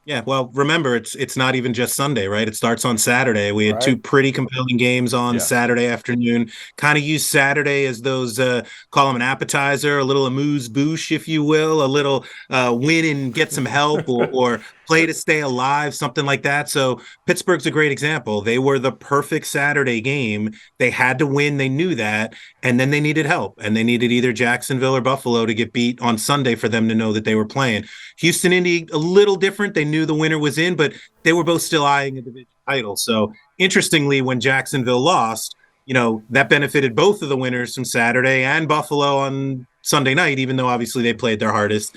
[SPEAKER 7] Yeah, well, remember, it's not even just Sunday, right? It starts on Saturday. We had two pretty compelling games on Saturday afternoon. Kind of use Saturday as those, call them an appetizer, a little amuse-bouche, if you will, a little win and get some help or play to stay alive, something like that. So Pittsburgh's a great example. They were the perfect Saturday game. They had to win. They knew that. And then they needed help. And they needed either Jacksonville or Buffalo to get beat on Sunday for them to know that they were playing. Houston, Indy, a little different. They knew the winner was in, but they were both still eyeing a division title. So interestingly, when Jacksonville lost, that benefited both of the winners from Saturday and Buffalo on Sunday night, even though obviously they played their hardest.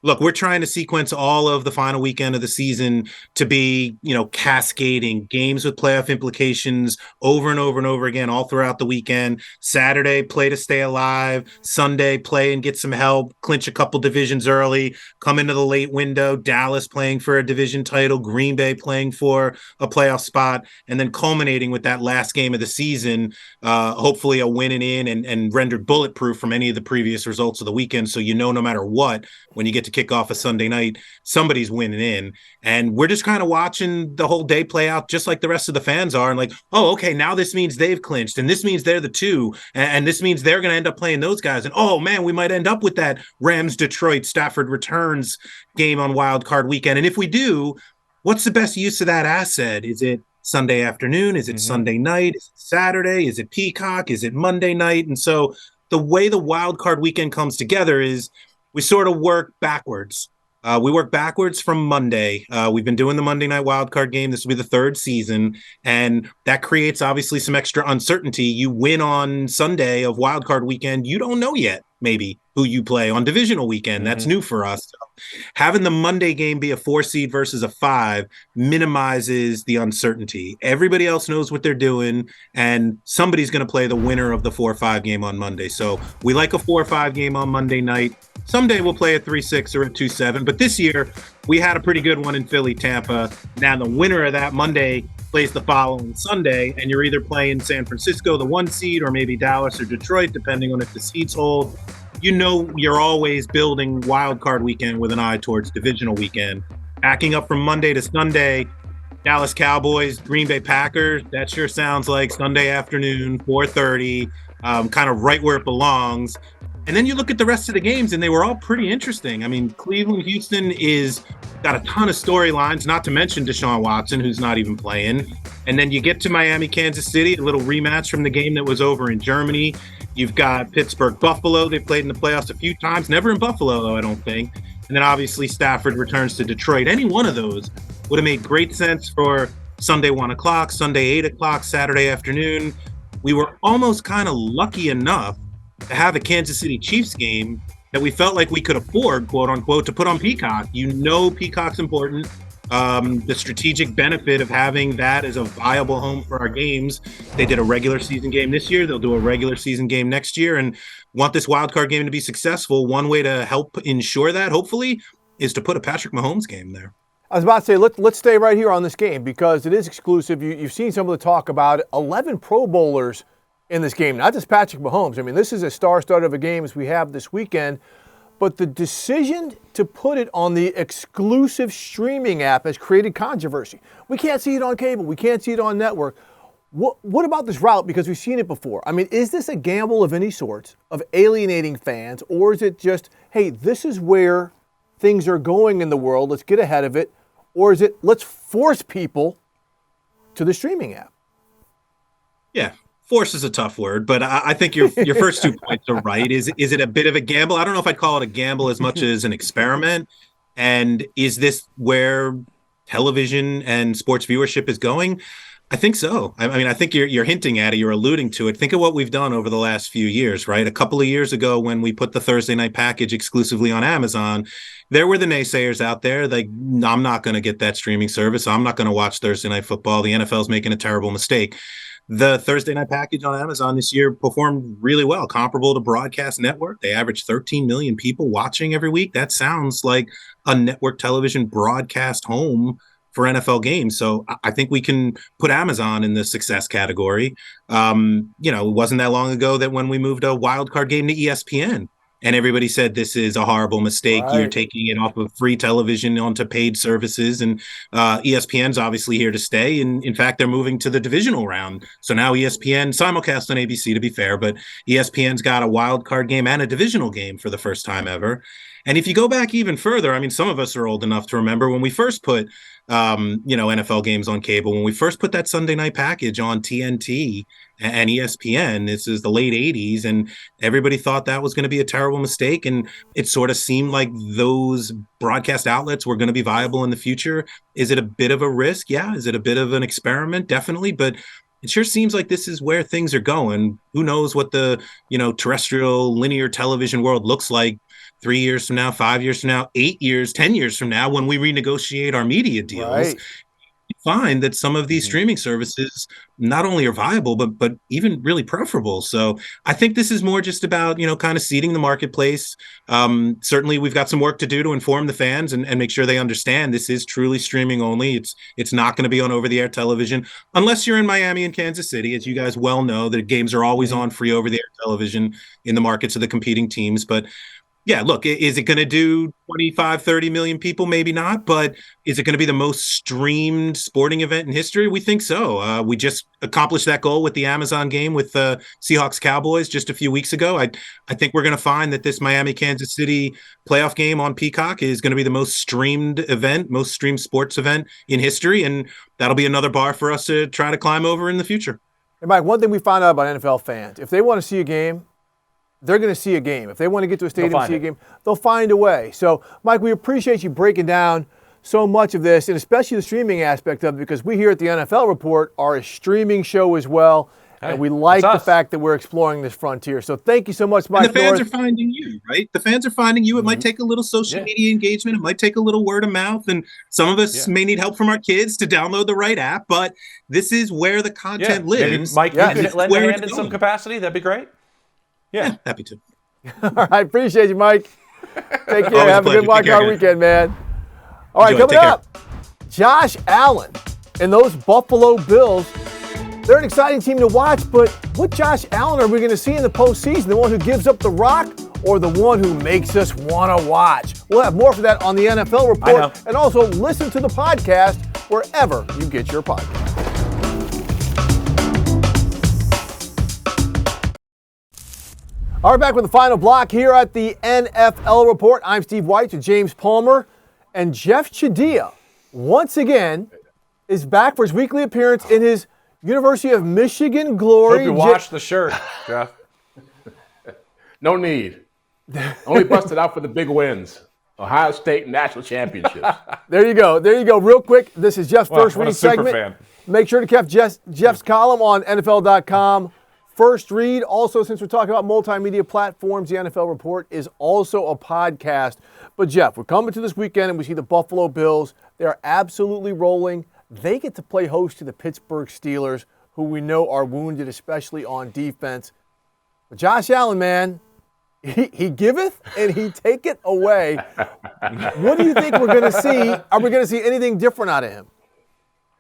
[SPEAKER 7] Look, we're trying to sequence all of the final weekend of the season to be, cascading games with playoff implications over and over and over again all throughout the weekend. Saturday, play to stay alive. Sunday, play and get some help, clinch a couple divisions early, come into the late window. Dallas playing for a division title, Green Bay playing for a playoff spot, and then culminating with that last game of the season, hopefully a win and in and rendered bulletproof from any of the previous results of the weekend. So no matter what, when you get to kick off a Sunday night, somebody's winning in. And we're just kind of watching the whole day play out just like the rest of the fans are. And like, oh, okay, now this means they've clinched. And this means they're the two. And this means they're going to end up playing those guys. And oh, man, we might end up with that Rams-Detroit Stafford returns game on Wild Card weekend. And if we do, what's the best use of that asset? Is it Sunday afternoon? Is it Sunday night? Is it Saturday? Is it Peacock? Is it Monday night? And so the way the Wild Card weekend comes together is we sort of work backwards. We work backwards from Monday. We've been doing the Monday night wildcard game. This will be the third season, and that creates obviously some extra uncertainty. You win on Sunday of wildcard weekend. You don't know yet, maybe, who you play on divisional weekend. That's new for us. So having the Monday game be a 4 seed versus a 5 minimizes the uncertainty. Everybody else knows what they're doing, and somebody's going to play the winner of the 4-5 game on Monday. So we like a 4-5 game on Monday night. Someday we'll play a 3-6 or a 2-7, but this year we had a pretty good one in Philly, Tampa. Now the winner of that Monday plays the following Sunday, and you're either playing San Francisco, the 1 seed, or maybe Dallas or Detroit, depending on if the seeds hold. You're always building wild card weekend with an eye towards divisional weekend. Backing up from Monday to Sunday, Dallas Cowboys, Green Bay Packers, that sure sounds like Sunday afternoon, 4:30, kind of right where it belongs. And then you look at the rest of the games, and they were all pretty interesting. I mean, Cleveland, Houston is got a ton of storylines, not to mention Deshaun Watson, who's not even playing. And then you get to Miami, Kansas City, a little rematch from the game that was over in Germany. You've got Pittsburgh, Buffalo. They played in the playoffs a few times, never in Buffalo, though, I don't think. And then obviously Stafford returns to Detroit. Any one of those would have made great sense for Sunday 1 o'clock, Sunday 8 o'clock, Saturday afternoon. We were almost kind of lucky enough to have a Kansas City Chiefs game that we felt like we could afford, quote unquote, to put on Peacock. Peacock's important. The strategic benefit of having that as a viable home for our games. They did a regular season game this year. They'll do a regular season game next year, and want this wild card game to be successful. One way to help ensure that, hopefully, is to put a Patrick Mahomes game there.
[SPEAKER 3] I was about to say, let's stay right here on this game because it is exclusive. You've seen some of the talk about it. 11 Pro Bowlers in this game, not just Patrick Mahomes. I mean, this is a star-studded of a game as we have this weekend, but the decision to put it on the exclusive streaming app has created controversy. We can't see it on cable. We can't see it on network. What about this route? Because we've seen it before. I mean, is this a gamble of any sort of alienating fans, or is it just, hey, this is where things are going in the world, let's get ahead of it, or is it let's force people to the streaming app?
[SPEAKER 7] Yeah. Force is a tough word, but I think your first 2 points are right. Is it a bit of a gamble? I don't know if I'd call it a gamble as much as an experiment. And is this where television and sports viewership is going? I think so. I mean, I think you're hinting at it. You're alluding to it. Think of what we've done over the last few years, right? A couple of years ago when we put the Thursday night package exclusively on Amazon, there were the naysayers out there like, I'm not going to get that streaming service. I'm not going to watch Thursday night football. The NFL's making a terrible mistake. The Thursday night package on Amazon this year performed really well, comparable to broadcast network. They average 13 million people watching every week. That sounds like a network television broadcast home for NFL games. So I think we can put Amazon in the success category. It wasn't that long ago that when we moved a wild card game to ESPN, and everybody said this is a horrible mistake. Right. You're taking it off of free television onto paid services. And ESPN's obviously here to stay. And in fact, they're moving to the divisional round. So now ESPN, simulcast on ABC to be fair, but ESPN's got a wild card game and a divisional game for the first time ever. And if you go back even further, I mean, some of us are old enough to remember when we first put NFL games on cable, when we first put that Sunday night package on TNT and ESPN. This is the late 80s, and everybody thought that was going to be a terrible mistake, and it sort of seemed like those broadcast outlets were going to be viable in the future. Is it a bit of a risk? Yeah. Is it a bit of an experiment? Definitely. But it sure seems like this is where things are going. Who knows what the, terrestrial linear television world looks like 3 years from now, 5 years from now, 8 years, 10 years from now, when we renegotiate our media deals.
[SPEAKER 3] Right.
[SPEAKER 7] Find that some of these streaming services not only are viable but even really preferable. So I think this is more just about kind of seeding the marketplace. Certainly we've got some work to do to inform the fans and make sure they understand this is truly streaming only. It's not going to be on over-the-air television unless you're in Miami and Kansas City. As you guys well know, the games are always on free over-the-air television in the markets of the competing teams. But yeah, look, is it going to do 25, 30 million people? Maybe not, but is it going to be the most streamed sporting event in history? We think so. We just accomplished that goal with the Amazon game with the Seahawks Cowboys just a few weeks ago. I think we're going to find that this Miami Kansas City playoff game on Peacock is going to be the most streamed event, most streamed sports event in history. And that'll be another bar for us to try to climb over in the future.
[SPEAKER 3] And Mike, one thing we found out about NFL fans, if they want to see a game, they're going to see a game. If they want to get to a stadium and see a game, they'll find a way. So, Mike, we appreciate you breaking down so much of this, and especially the streaming aspect of it, because we here at the NFL Report are a streaming show as well, and we like the fact that we're exploring this frontier. So thank you so much, Mike.
[SPEAKER 7] And the fans are finding you, right? The fans are finding you. It might take a little social media engagement. It might take a little word of mouth, and some of us may need help from our kids to download the right app, but this is where the content lives.
[SPEAKER 2] Maybe, Mike, you could lend a hand in some capacity. That'd be great. Yeah,
[SPEAKER 7] happy to.
[SPEAKER 3] All right, appreciate you, Mike. Take care. Have a good wild card weekend, man. All right, coming up, Josh Allen and those Buffalo Bills. They're an exciting team to watch, but what Josh Allen are we going to see in the postseason? The one who gives up the rock or the one who makes us want to watch? We'll have more for that on the NFL Report. And also listen to the podcast wherever you get your podcast. All right, back with the final block here at the NFL Report. I'm Steve White with James Palmer. And Jeff Chadiha, once again, is back for his weekly appearance in his University of Michigan glory.
[SPEAKER 2] Hope you watch the shirt, Jeff.
[SPEAKER 8] No need. Only busted out for the big wins. Ohio State national championships.
[SPEAKER 3] There you go. There you go. Real quick, this is Jeff's first read segment.
[SPEAKER 2] Fan.
[SPEAKER 3] Make sure to catch Jeff's column on NFL.com. First read. Also, since we're talking about multimedia platforms, the NFL Report is also a podcast. But Jeff, we're coming to this weekend and we see the Buffalo Bills. They're absolutely rolling. They get to play host to the Pittsburgh Steelers, who we know are wounded, especially on defense. But Josh Allen, man, he giveth and he taketh away. What do you think we're going to see? Are we going to see anything different out of him?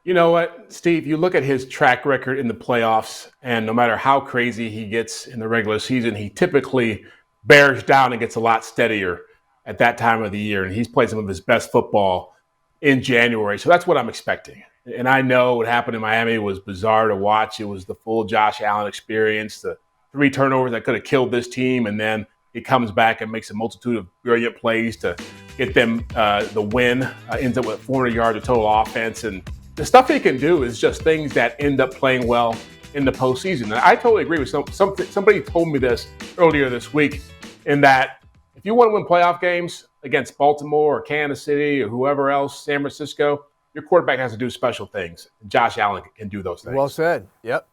[SPEAKER 8] You know what, Steve? You look at his track record in the playoffs, and no matter how crazy he gets in the regular season, he typically bears down and gets a lot steadier at that time of the year. And he's played some of his best football in January. So that's what I'm expecting. And I know what happened in Miami was bizarre to watch. It was the full Josh Allen experience, the 3 turnovers that could have killed this team. And then he comes back and makes a multitude of brilliant plays to get them the win, ends up with 400 yards of total offense. And the stuff he can do is just things that end up playing well in the postseason. And I totally agree with somebody told me this earlier this week, in that if you want to win playoff games against Baltimore or Kansas City or whoever else, San Francisco, your quarterback has to do special things. Josh Allen can do those things.
[SPEAKER 3] Well said. Yep.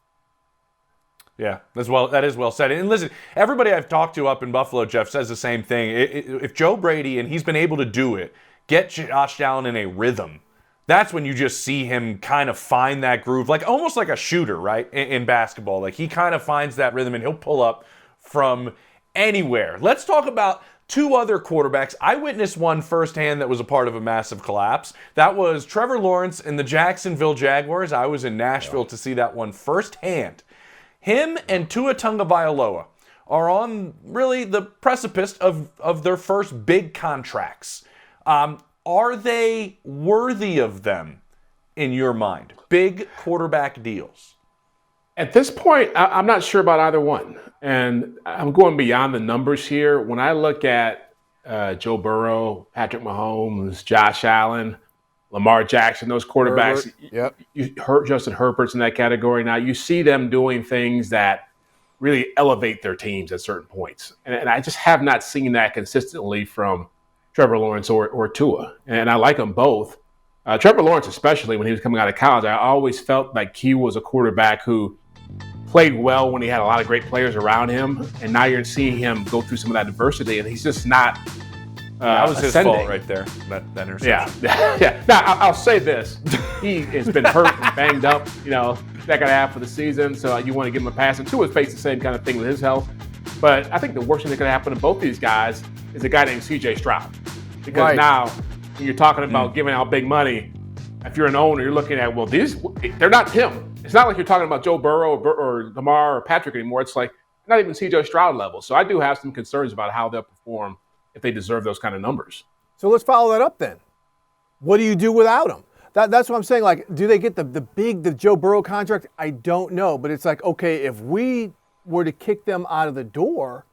[SPEAKER 2] Yeah, that is well said. And listen, everybody I've talked to up in Buffalo, Jeff, says the same thing. If Joe Brady, and he's been able to do it, get Josh Allen in a rhythm, that's when you just see him kind of find that groove, like almost like a shooter, right, in basketball. Like he kind of finds that rhythm and he'll pull up from anywhere. Let's talk about 2 other quarterbacks. I witnessed one firsthand that was a part of a massive collapse. That was Trevor Lawrence and the Jacksonville Jaguars. I was in Nashville to see that one firsthand. Him and Tua Tagovailoa are on really the precipice of their first big contracts. Are they worthy of them in your mind? Big quarterback deals.
[SPEAKER 8] At this point, I'm not sure about either one. And I'm going beyond the numbers here. When I look at Joe Burrow, Patrick Mahomes, Josh Allen, Lamar Jackson, those quarterbacks, Justin Herbert's in that category now. You see them doing things that really elevate their teams at certain points. And I just have not seen that consistently from Trevor Lawrence or Tua. And I like them both. Trevor Lawrence, especially when he was coming out of college, I always felt like he was a quarterback who played well when he had a lot of great players around him. And now you're seeing him go through some of that adversity, and he's just not
[SPEAKER 2] that was
[SPEAKER 8] ascending.
[SPEAKER 2] his fault right there, that interception.
[SPEAKER 8] Yeah. Now, I'll say this. He has been hurt and banged up, second half of the season, so you want to give him a pass. And Tua has faced the same kind of thing with his health. But I think the worst thing that could happen to both these guys is a guy named C.J. Stroud. Because now, when you're talking about giving out big money, if you're an owner, you're looking at, they're not him. It's not like you're talking about Joe Burrow or Lamar or Patrick anymore. It's like not even C.J. Stroud level. So I do have some concerns about how they'll perform if they deserve those kind of numbers.
[SPEAKER 3] So let's follow that up then. What do you do without him? That's what I'm saying. Like, do they get the Joe Burrow contract? I don't know. But it's like, okay, if we were to kick them out of the door,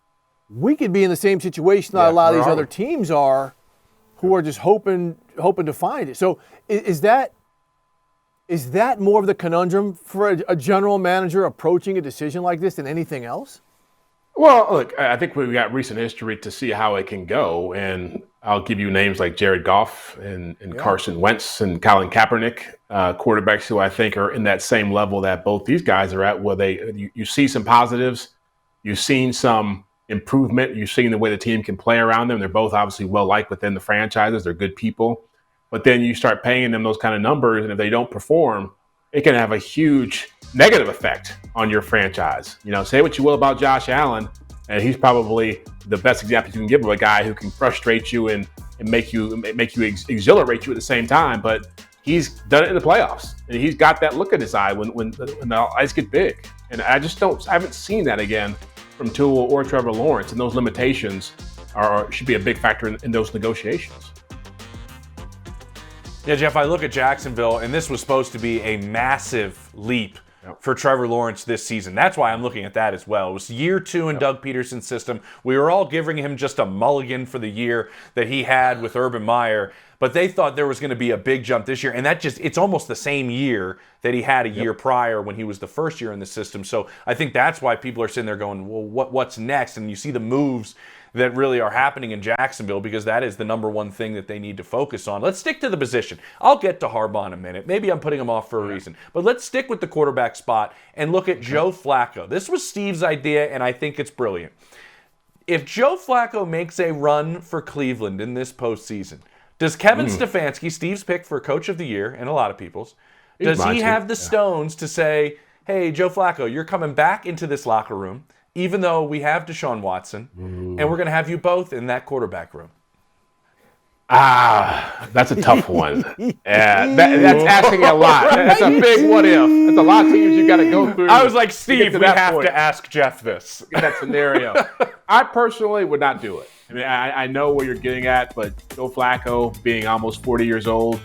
[SPEAKER 3] we could be in the same situation that a lot of these other teams are, who are just hoping to find it. So is that more of the conundrum for a general manager approaching a decision like this than anything else?
[SPEAKER 8] Well, look, I think we've got recent history to see how it can go, and I'll give you names like Jared Goff and Carson Wentz and Colin Kaepernick, quarterbacks who I think are in that same level that both these guys are at, where you see some positives, you've seen some improvement, you've seen the way the team can play around them. They're both obviously well-liked within the franchises. They're good people. But then you start paying them those kind of numbers, and if they don't perform, it can have a huge negative effect on your franchise. Say what you will about Josh Allen, and he's probably the best example you can give of a guy who can frustrate you and make you exhilarate you at the same time. But he's done it in the playoffs, and he's got that look in his eye when the eyes get big. And I haven't seen that again from Tua or Trevor Lawrence, and those limitations should be a big factor in those negotiations.
[SPEAKER 2] Yeah, Jeff, I look at Jacksonville, and this was supposed to be a massive leap for Trevor Lawrence this season. That's why I'm looking at that as well. It was year 2 in Doug Peterson's system. We were all giving him just a mulligan for the year that he had with Urban Meyer, but they thought there was going to be a big jump this year, and it's almost the same year that he had a year prior when he was the first year in the system. So I think that's why people are sitting there going, well, what's next? And you see the moves that really are happening in Jacksonville, because that is the number one thing that they need to focus on. Let's stick to the position. I'll get to Harbaugh in a minute. Maybe I'm putting him off for a reason. But let's stick with the quarterback spot and look at Joe Flacco. This was Steve's idea, and I think it's brilliant. If Joe Flacco makes a run for Cleveland in this postseason, does Kevin Stefanski, Steve's pick for Coach of the Year, and a lot of people's, does he have the stones to say, hey, Joe Flacco, you're coming back into this locker room, even though we have Deshaun Watson, and we're going to have you both in that quarterback room?
[SPEAKER 8] That's a tough one. That's asking a lot. That's a big what if. That's a lot of teams you got to go through.
[SPEAKER 2] I was like, Steve, we have to ask Jeff this.
[SPEAKER 8] In that scenario. I personally would not do it. I mean, I know where you're getting at, but Joe Flacco being almost 40 years old,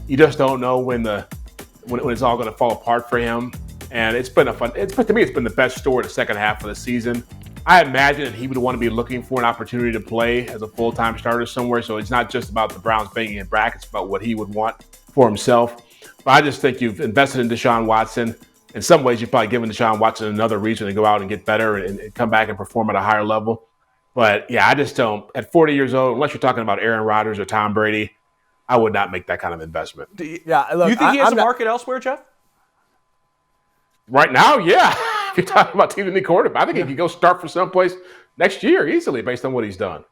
[SPEAKER 8] you just don't know when it's all going to fall apart for him. And to me, it's been the best story the second half of the season. I imagine that he would want to be looking for an opportunity to play as a full-time starter somewhere. So it's not just about the Browns banging in brackets, about what he would want for himself. But I just think you've invested in Deshaun Watson. In some ways, you've probably given Deshaun Watson another reason to go out and get better and come back and perform at a higher level. But yeah, I just don't. At 40 years old, unless you're talking about Aaron Rodgers or Tom Brady, I would not make that kind of investment.
[SPEAKER 3] Yeah, look,
[SPEAKER 2] you think he has a market elsewhere, Jeff?
[SPEAKER 8] Right now, yeah. If you're talking about team to need quarterback, I think he could go start for someplace next year easily based on what he's done.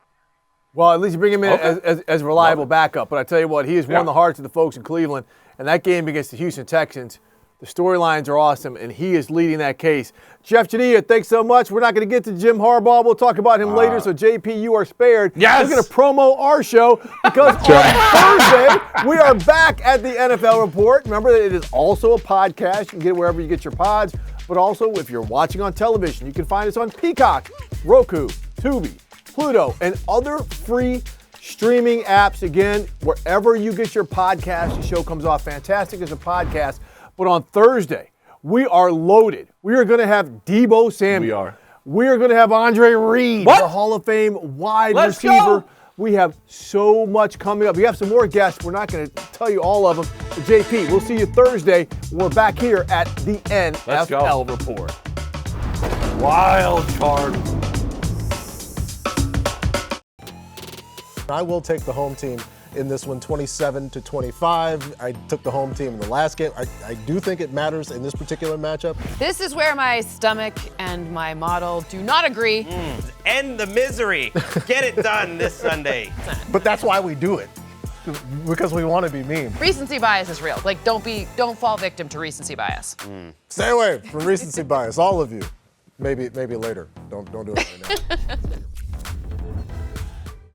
[SPEAKER 3] Well, at least you bring him in as reliable backup. But I tell you what, he has won the hearts of the folks in Cleveland. And that game against the Houston Texans, the storylines are awesome, and he is leading that case. Jeff Jania, thanks so much. We're not going to get to Jim Harbaugh. We'll talk about him later, so JP, you are spared.
[SPEAKER 2] Yes.
[SPEAKER 3] We're going to promo our show because on Thursday, we are back at the NFL Report. Remember that it is also a podcast. You can get it wherever you get your pods. But also, if you're watching on television, you can find us on Peacock, Roku, Tubi, Pluto, and other free streaming apps. Again, wherever you get your podcast, the show comes off fantastic as a podcast. But on Thursday, we are loaded. We are going to have Deebo Samuel.
[SPEAKER 2] We are.
[SPEAKER 3] We are going to have Andre Reed, the Hall of Fame wide receiver.
[SPEAKER 2] Go.
[SPEAKER 3] We have so much coming up. We have some more guests. We're not going to tell you all of them. But JP, we'll see you Thursday. We're back here at the NFL Report.
[SPEAKER 2] Wild card.
[SPEAKER 9] I will take the home team in this one, 27-25. I took the home team in the last game. I do think it matters in this particular matchup.
[SPEAKER 10] This is where my stomach and my model do not agree.
[SPEAKER 11] End the misery. Get it done this Sunday.
[SPEAKER 9] But that's why we do it, because we want to be mean.
[SPEAKER 10] Recency bias is real. Like, don't fall victim to recency bias.
[SPEAKER 9] Stay away from recency bias, all of you. Maybe later. Don't do it right now.